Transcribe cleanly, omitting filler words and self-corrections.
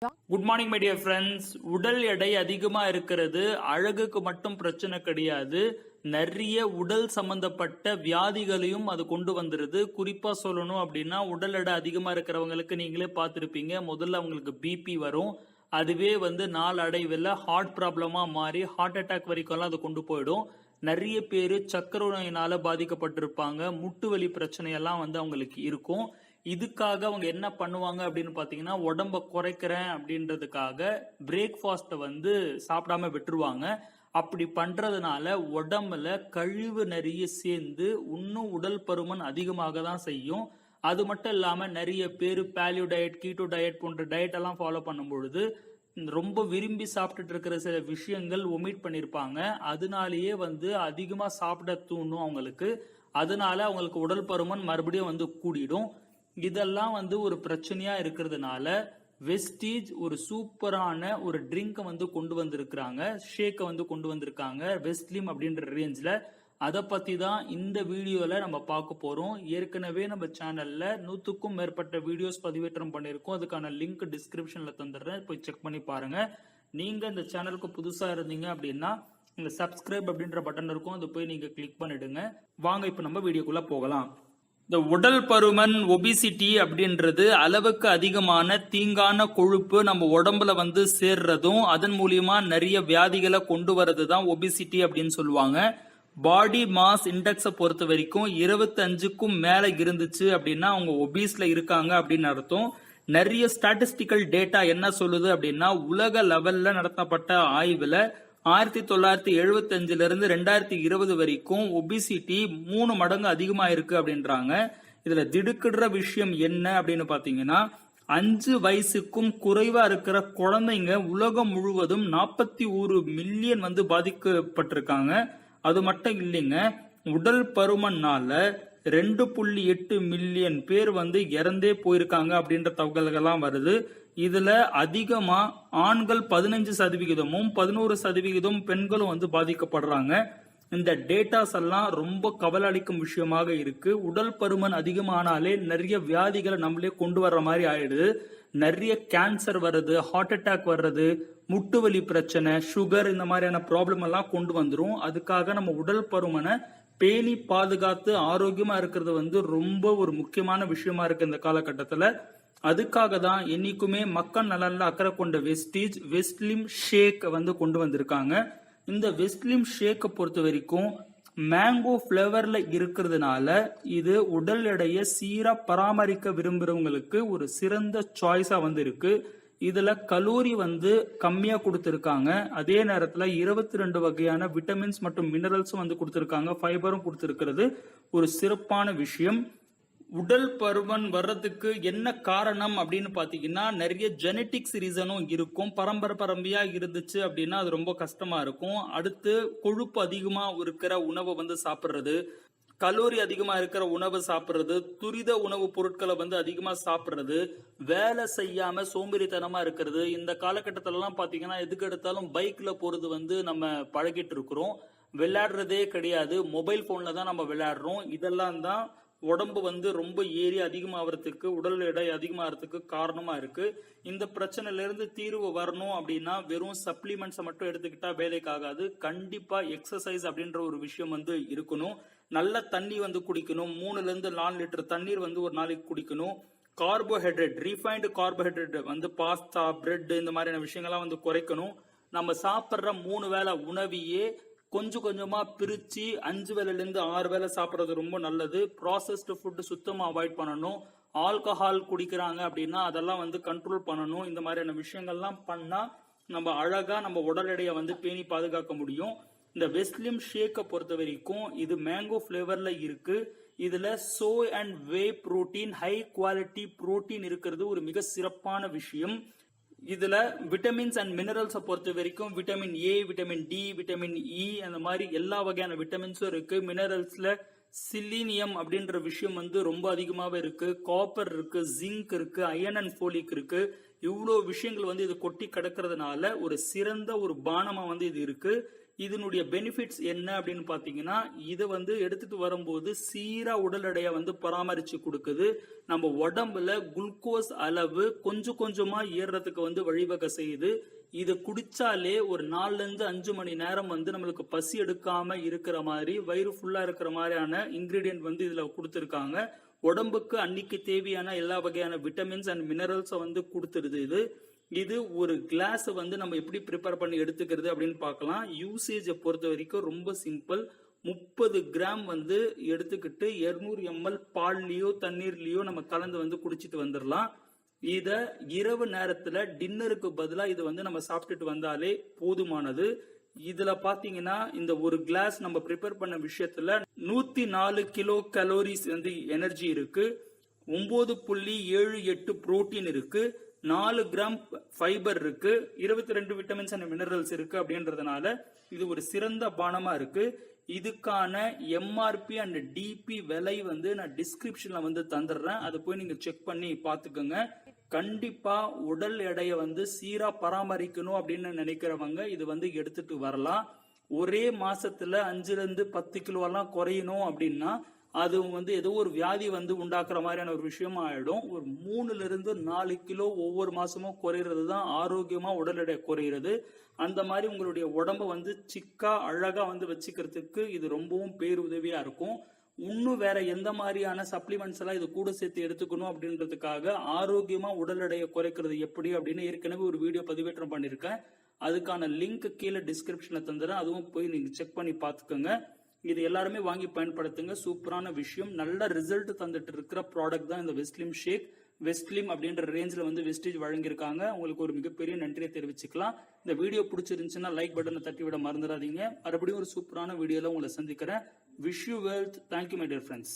Good morning my dear friends. உடல் எடை அதிகமா இருக்கிறது அழகுக்கு மட்டும் பிரச்சனை கிடையாது, நிறைய உடல் சம்பந்தப்பட்ட வியாதிகளையும் அது கொண்டு வந்துருது. குறிப்பா சொல்லணும் அப்படின்னா உடல் எடை அதிகமா இருக்கிறவங்களுக்கு நீங்களே பார்த்துருப்பீங்க, முதல்ல அவங்களுக்கு பிபி வரும். அதுவே நாளடைவில் ஹார்ட் ப்ராப்ளமா மாறி ஹார்ட் அட்டாக் வரைக்கும்லாம் அது கொண்டு போயிடும். நிறைய பேர் சக்கரை நோயினால பாதிக்கப்பட்டிருப்பாங்க, முட்டு வலி பிரச்சனையெல்லாம் அவங்களுக்கு இருக்கும். இதுக்காக அவங்க என்ன பண்ணுவாங்க அப்படின்னு பாத்தீங்கன்னா, உடம்ப குறைக்கிறேன் அப்படின்றதுக்காக பிரேக்ஃபாஸ்ட்டை சாப்பிடாம விட்டுருவாங்க. அப்படி பண்றதுனால உடம்புல கழிவு நிறைய சேர்ந்து இன்னும் உடல் பருமன் அதிகமாக தான் செய்யும். அது மட்டும் இல்லாம நிறைய பேர் பேலியோ டயட், கீட்டோ டயட் போன்ற டயட் எல்லாம் ஃபாலோ பண்ணும் பொழுது ரொம்ப விரும்பி சாப்பிட்டுட்டு இருக்கிற சில விஷயங்கள் ஒமிட் பண்ணிருப்பாங்க. அதனாலேயே அதிகமா சாப்பிட தூண்டும் அவங்களுக்கு. அதனால அவங்களுக்கு உடல் பருமன் மறுபடியும் கூடிடும். இதெல்லாம் ஒரு பிரச்சனையா இருக்கிறதுனால வெஸ்டீஜ் ஒரு சூப்பரான ஒரு ட்ரிங்க் கொண்டு வந்திருக்கிறாங்க, ஷேக்கை கொண்டு வந்திருக்காங்க வெஸ்ட்லிம் அப்படின்ற ரேஞ்சில். அதை பத்தி தான் இந்த வீடியோல நம்ம பார்க்க போறோம். ஏற்கனவே நம்ம சேனல்ல 100க்கும் மேற்பட்ட வீடியோஸ் பதிவேற்றம் பண்ணியிருக்கோம். அதுக்கான லிங்க் டிஸ்கிரிப்ஷன்ல தந்துடுறேன், போய் செக் பண்ணி பாருங்க. நீங்க இந்த சேனலுக்கு புதுசா இருந்தீங்க அப்படின்னா இந்த சப்ஸ்கிரைப் அப்படின்ற பட்டன் இருக்கும், அதை போய் நீங்க கிளிக் பண்ணிடுங்க. வாங்க இப்ப நம்ம வீடியோக்குள்ள போகலாம். இந்த உடல் பருமன், ஒபிசிட்டி அப்படின்றது அளவுக்கு அதிகமான தீங்கான கொழுப்பு நம்ம உடம்புல சேர்றதும் அதன் மூலியமா நிறைய வியாதிகளை கொண்டு வரது தான் ஒபிசிட்டி அப்படின்னு சொல்லுவாங்க. பாடி மாஸ் இண்டெக்ஸை பொறுத்த வரைக்கும் 25க்கும் மேல இருந்துச்சு அப்படின்னா அவங்க ஒபீஸ்ல இருக்காங்க அப்படின்னு அர்த்தம். நிறைய ஸ்டாட்டிஸ்டிக்கல் டேட்டா என்ன சொல்லுது அப்படின்னா, உலக லெவல்ல நடத்தப்பட்ட ஆய்வுல 1975 இருந்து 2020 வரைக்கும் ஒபிசிட்டி 3 மடங்கு அதிகமா இருக்கு அப்படின்றாங்க. இதுல திடுக்கிடுற விஷயம் என்ன அப்படின்னு பாத்தீங்கன்னா, 5 வயசுக்கும் குறைவா இருக்கிற குழந்தைங்க உலகம் முழுவதும் 41 மில்லியன் பாதிக்கப்பட்டிருக்காங்க. அது மட்டும் இல்லைங்க, உடல் பருமனால 2.8 மில்லியன் பேர் இறந்தே போயிருக்காங்க அப்படின்ற தகவல்கள்லாம் வருது. இதுல அதிகமா ஆண்கள் 15%, 11% பெண்களும் பாதிக்கப்படுறாங்க. இந்த டேட்டாஸ் எல்லாம் ரொம்ப கவலை அளிக்கும் விஷயமாக இருக்கு. உடல் பருமன் அதிகமானாலே நிறைய வியாதிகளை நம்மளே கொண்டு வர்ற மாதிரி ஆயிடுது. நிறைய கேன்சர் வர்றது, ஹார்ட் அட்டாக் வர்றது, முட்டு வலி பிரச்சனை, சுகர், இந்த மாதிரியான ப்ராப்ளம் எல்லாம் கொண்டு வந்துரும். அதுக்காக நம்ம உடல் பருமனை பேணி பாதுகாத்து ஆரோக்கியமா இருக்கிறது ரொம்ப ஒரு முக்கியமான விஷயமா இருக்கு இந்த காலகட்டத்துல. அதுக்காக தான் என்னைக்குமே மக்கள் நலன்ல அக்கறை கொண்ட வெஸ்டீஜ் வெஸ்ட்லிம் ஷேக் கொண்டு வந்திருக்காங்க. இந்த வெஸ்ட்லிம் ஷேக்கை பொறுத்த வரைக்கும் மேங்கோ பிளேவர்ல இருக்கிறதுனால இது உடல் எடையை சீரா பராமரிக்க விரும்புறவங்களுக்கு ஒரு சிறந்த சாய்ஸா இருக்கு. இதுல கலோரி கம்மியா கொடுத்திருக்காங்க. அதே நேரத்துல 22 வகையான விட்டமின்ஸ் மற்றும் மினரல்ஸும் கொடுத்திருக்காங்க, ஃபைபரும் கொடுத்திருக்கிறது ஒரு சிறப்பான விஷயம். உடல் பருமன் வர்றதுக்கு என்ன காரணம் அப்படின்னு பாத்தீங்கன்னா, நிறைய ஜெனட்டிக்ஸ் ரீசனும் இருக்கும். பரம்பரையா இருந்துச்சு அப்படின்னா அது ரொம்ப கஷ்டமா இருக்கும். அடுத்து கொழுப்பு அதிகமா இருக்கிற உணவை சாப்பிடுறது, கலோரி அதிகமா இருக்கிற உணவு சாப்பிடுறது, துரித உணவு பொருட்களை அதிகமா சாப்பிடுறது, வேலை செய்யாம சோம்பேறித்தனமா இருக்கிறது. இந்த காலகட்டத்தில எல்லாம் பாத்தீங்கன்னா எதுக்கு எடுத்தாலும் பைக்ல போறது நம்ம பழகிட்டு இருக்கிறோம், விளையாடுறதே கிடையாது, மொபைல் போன்ல தான் நம்ம விளையாடுறோம். இதெல்லாம் தான் உடம்பு ரொம்ப ஏறி அதிகமாகிறதுக்கு, உடல் எடை அதிகமாகிறதுக்கு காரணமா இருக்கு. இந்த பிரச்சனையில இருந்து தீர்வு வரணும் அப்படின்னா வெறும் சப்ளிமெண்ட்ஸை மட்டும் எடுத்துக்கிட்டா வேலைக்கு ஆகாது. கண்டிப்பா எக்ஸசைஸ் அப்படின்ற ஒரு விஷயம் இருக்கணும். நல்ல தண்ணி குடிக்கணும். 3ல இருந்து 4 லிட்டர் தண்ணீர் ஒரு நாளைக்கு குடிக்கணும். Carbohydrate, refined carbohydrate pasta, bread, இந்த மாதிரியான விஷயங்கள்லாம் குறைக்கணும். நம்ம சாப்பிட்ற 3 வேளை உணவையே கொஞ்சம் கொஞ்சமா பிரிச்சு 5 வேளையில இருந்து 6 வேளை சாப்பிட்றது ரொம்ப நல்லது. ப்ராசஸ்டு ஃபுட் சுத்தமா அவாய்ட் பண்ணணும். ஆல்கஹால் குடிக்கிறாங்க அப்படின்னா அதெல்லாம் கண்ட்ரோல் பண்ணணும். இந்த மாதிரியான விஷயங்கள்லாம் பண்ணா நம்ம அழகா நம்ம உடல் எடையை பேணி பாதுகாக்க முடியும். இந்த வெஸ்ட்லிம் ஷேக்கை பொறுத்த வரைக்கும் இது மேங்கோ பிளேவர்ல இருக்கு. இதுல soy and whey protein, high quality protein இருக்கிறது ஒரு மிக சிறப்பான விஷயம். இதுல விட்டமின்ஸ் அண்ட் மினரல்ஸை பொறுத்த வரைக்கும் vitamin A, vitamin D, vitamin E, அந்த மாதிரி எல்லா வகையான விட்டமின்ஸும் இருக்கு. மினரல்ஸ்ல சிலினியம் அப்படின்ற விஷயம் ரொம்ப அதிகமாவே இருக்கு. காப்பர் இருக்கு, ஜிங்க் இருக்கு, அயன் அண்ட் ஃபோலிக் இருக்கு. இவ்வளோ விஷயங்கள் இது கொட்டி கிடக்கிறதுனால ஒரு சிறந்த ஒரு பானமா இது இருக்கு. இதனுடைய பெனிஃபிட்ஸ் என்ன அப்படின்னு பாத்தீங்கன்னா, இதை வந்து எடுத்துட்டு வரும்போது சீரா உடல் எடையை வந்து பராமரிச்சு கொடுக்குது. நம்ம உடம்புல குளுக்கோஸ் அளவு கொஞ்சம் கொஞ்சமா ஏறுறதுக்கு வந்து வழிவகை செய்யுது. இதை குடிச்சாலே ஒரு 4ல இருந்து 5 மணி நேரம் வந்து நம்மளுக்கு பசி எடுக்காம இருக்கிற மாதிரி, வயிறு ஃபுல்லா இருக்கிற மாதிரியான இன்கிரீடியன்ட் வந்து இதுல கொடுத்துருக்காங்க. உடம்புக்கு அன்னைக்கு தேவையான எல்லா வகையான விட்டமின்ஸ் அண்ட் மினரல்ஸை வந்து கொடுத்துருது. இது ஒரு கிளாஸ் வந்து நம்ம எப்படி ப்ரிப்பேர் பண்ணி எடுத்துக்கிறது அப்படின்னு பார்க்கலாம். யூசேஜை பொறுத்த வரைக்கும் ரொம்ப சிம்பிள். 30 கிராம் வந்து எடுத்துக்கிட்டு 200 ml பால்லயோ தண்ணீர்லயோ நம்ம கலந்து வந்து குடிச்சிட்டு வந்துடலாம். இத இரவு நேரத்துல டின்னருக்கு பதிலா இது வந்து நம்ம சாப்பிட்டுட்டு வந்தாலே போதுமானது. இதுல பாத்தீங்கன்னா இந்த ஒரு கிளாஸ் நம்ம ப்ரிப்பேர் பண்ண விஷயத்துல 104 கிலோ கலோரிஸ் வந்து எனர்ஜி இருக்கு, 9.78 புரோட்டீன் இருக்கு, 4 கிராம் ஃபைபர் இருக்கு, 22 விட்டமின்ஸ் அண்ட் மினரல்ஸ் இருக்கு. அப்படின்றதுனால இது ஒரு சிறந்த பானமா இருக்கு. இதுக்கான எம்ஆர்பி அண்ட் டிபி விலை வந்து நான் டிஸ்கிரிப்ஷன்ல வந்து தந்துடுறேன். அதை போய் நீங்க செக் பண்ணி பாத்துக்கோங்க. கண்டிப்பா உடல் எடையை வந்து சீரா பராமரிக்கணும் அப்படின்னு நினைக்கிறவங்க இது வந்து எடுத்துட்டு வரலாம். ஒரே மாசத்துல 5ல இருந்து 10 கிலோ எல்லாம் குறையணும் அப்படின்னா அது வந்து ஏதோ ஒரு வியாதி வந்து உண்டாக்குற மாதிரியான ஒரு விஷயமா ஆயிடும். ஒரு 3ல இருந்து 4 கிலோ ஒவ்வொரு மாசமும் குறையிறது தான் ஆரோக்கியமா உடல் எடை குறையிறது. அந்த மாதிரி உங்களுடைய உடம்ப வந்து சிக்கா அழகா வந்து வச்சுக்கிறதுக்கு இது ரொம்பவும் பேருதவியா இருக்கும். இன்னும் வேற எந்த மாதிரியான சப்ளிமெண்ட்ஸ் எல்லாம் இது கூட சேர்த்து எடுத்துக்கணும் அப்படின்றதுக்காக ஆரோக்கியமா உடல் எடையை குறைக்கிறது எப்படி அப்படின்னு ஏற்கனவே ஒரு வீடியோ பதிவேற்றம் பண்ணிருக்கேன். அதுக்கான லிங்க் கீழே டிஸ்கிரிப்ஷன்ல தந்துடுறேன். அதுவும் போய் நீங்க செக் பண்ணி பாத்துக்கோங்க. இது எல்லாருமே வாங்கி பயன்படுத்துங்க. சூப்பரான விஷயம், நல்ல ரிசல்ட் தந்துட்டு இருக்கிற ப்ராடக்ட் தான் இந்த வெஸ்ட்லிம் ஷேக். வெஸ்ட்லிம் அப்படின்ற ரேஞ்சில் வந்து வெஸ்டேஜ் வழங்கியிருக்காங்க. உங்களுக்கு ஒரு மிகப்பெரிய நன்றியை தெரிவிச்சுக்கலாம். இந்த வீடியோ பிடிச்சிருந்துச்சுன்னா லைக் பட்டனை தட்டி விட மறந்துடாதீங்க. மறுபடியும் ஒரு சூப்பரான வீடியோல உங்களை சந்திக்கிறேன். Wish you wealth. Thank you my dear friends.